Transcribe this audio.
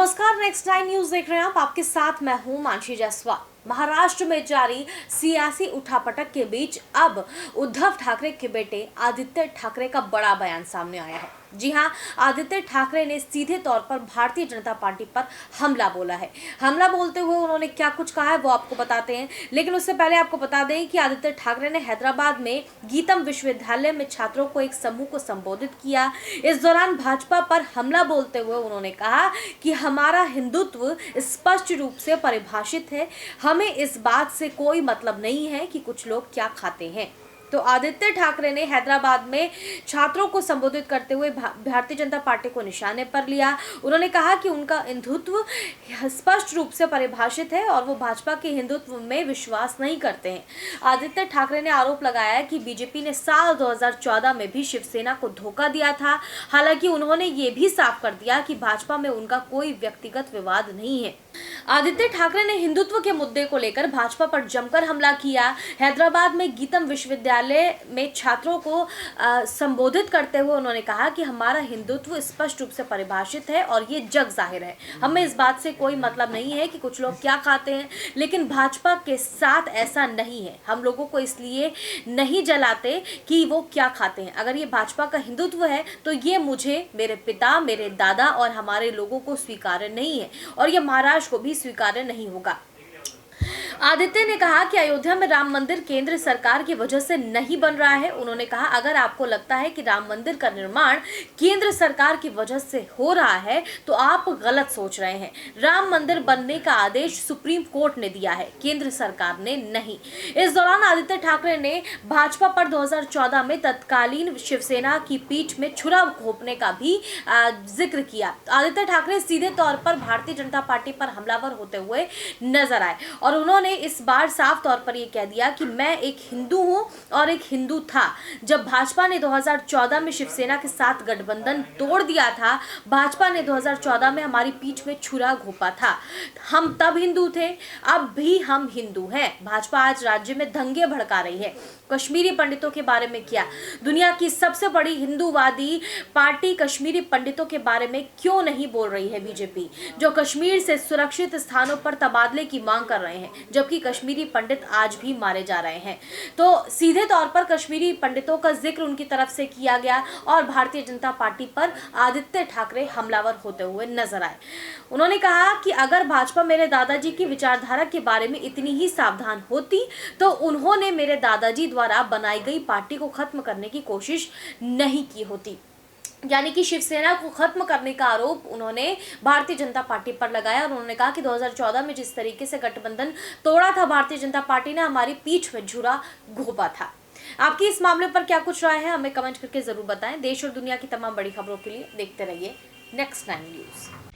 नमस्कार, next 9 news देख रहे हैं आप। आपके साथ मैं हूं मानसी जायसवाल। महाराष्ट्र में जारी सियासी उठापटक के बीच अब उद्धव ठाकरे के बेटे आदित्य ठाकरे का बड़ा बयान सामने आया है। जी हां, आदित्य ठाकरे ने सीधे तौर पर भारतीय जनता पार्टी पर हमला बोला है। हमला बोलते हुए उन्होंने क्या कुछ कहा है वो आपको बताते हैं, लेकिन उससे पहले आपको बता दें कि आदित्य ठाकरे ने हैदराबाद में गीतम विश्वविद्यालय में छात्रों को एक समूह को संबोधित किया। इस दौरान भाजपा पर हमला बोलते हुए उन्होंने कहा कि हमारा हिंदुत्व स्पष्ट रूप से परिभाषित है, हमें इस बात से कोई मतलब नहीं है कि कुछ लोग क्या खाते हैं। तो आदित्य ठाकरे ने हैदराबाद में छात्रों को संबोधित करते हुए भारतीय जनता पार्टी को निशाने पर लिया। उन्होंने कहा कि उनका हिंदुत्व स्पष्ट रूप से परिभाषित है और वो भाजपा के हिंदुत्व में विश्वास नहीं करते हैं। आदित्य ठाकरे ने आरोप लगाया कि बीजेपी ने साल 2014 में भी शिवसेना को धोखा दिया था। हालांकि उन्होंने ये भी साफ कर दिया कि भाजपा में उनका कोई व्यक्तिगत विवाद नहीं है। आदित्य ठाकरे ने हिंदुत्व के मुद्दे को लेकर भाजपा पर जमकर हमला किया। हैदराबाद में गीतम विश्वविद्यालय में छात्रों को संबोधित करते हुए उन्होंने कहा कि हमारा हिंदुत्व स्पष्ट रूप से परिभाषित है और ये जग जाहिर है, हमें इस बात से कोई मतलब नहीं है कि कुछ लोग क्या खाते हैं, लेकिन भाजपा के साथ ऐसा नहीं है। हम लोगों को इसलिए नहीं जलाते कि वो क्या खाते हैं। अगर ये भाजपा का हिंदुत्व है तो ये मुझे, मेरे पिता, मेरे दादा और हमारे लोगों को स्वीकार्य नहीं है और ये महाराष्ट्र को भी स्वीकार्य नहीं होगा। आदित्य ने कहा कि अयोध्या में राम मंदिर केंद्र सरकार की वजह से नहीं बन रहा है। उन्होंने कहा, अगर आपको लगता है कि राम मंदिर का निर्माण केंद्र सरकार की वजह से हो रहा है तो आप गलत सोच रहे हैं। राम मंदिर बनने का आदेश सुप्रीम कोर्ट ने दिया है, केंद्र सरकार ने नहीं। इस दौरान आदित्य ठाकरे ने भाजपा पर 2014 में तत्कालीन शिवसेना की पीठ में छुरा घोंपने का भी जिक्र किया। आदित्य ठाकरे सीधे तौर पर भारतीय जनता पार्टी पर हमलावर होते हुए नजर आए और उन्होंने इस बार साफ तौर पर यह कह दिया कि मैं एक हिंदू हूं और एक हिंदू था। जब भाजपा ने 2014 में शिवसेना के साथ गठबंधन तोड़ दिया था, भाजपा ने 2014 में हमारी पीठ में छुरा घोंपा था। हम तब हिंदू थे, अब भी हम हिंदू हैं। भाजपा आज राज्य में दंगे भड़का रही है। कश्मीरी पंडितों के बारे में किया, दुनिया की सबसे बड़ी हिंदूवादी पार्टी कश्मीरी पंडितों के बारे में क्यों नहीं बोल रही है बीजेपी, जो कश्मीर से सुरक्षित स्थानों पर तबादले की मांग कर रहे हैं, जबकि कश्मीरी पंडित आज भी मारे जा रहे हैं। तो सीधे तौर पर कश्मीरी पंडितों का जिक्र उनकी तरफ से किया गया और भारतीय जनता पार्टी पर आदित्य ठाकरे हमलावर होते हुए नजर आए। उन्होंने कहा कि अगर भाजपा मेरे दादाजी की विचारधारा के बारे में इतनी ही सावधान होती तो उन्होंने मेरे दादाजी द्वारा बनाई गई पार्टी को खत्म करने की कोशिश नहीं की होती। यानी कि शिवसेना को खत्म करने का आरोप उन्होंने भारतीय जनता पार्टी पर लगाया और उन्होंने कहा कि 2014 में जिस तरीके से गठबंधन तोड़ा था भारतीय जनता पार्टी ने, हमारी पीठ में छुरा घोंपा था। आपकी इस मामले पर क्या कुछ राय है, हमें कमेंट करके जरूर बताएं। देश और दुनिया की तमाम बड़ी खबरों के लिए देखते रहिए नेक्स्ट 9 न्यूज।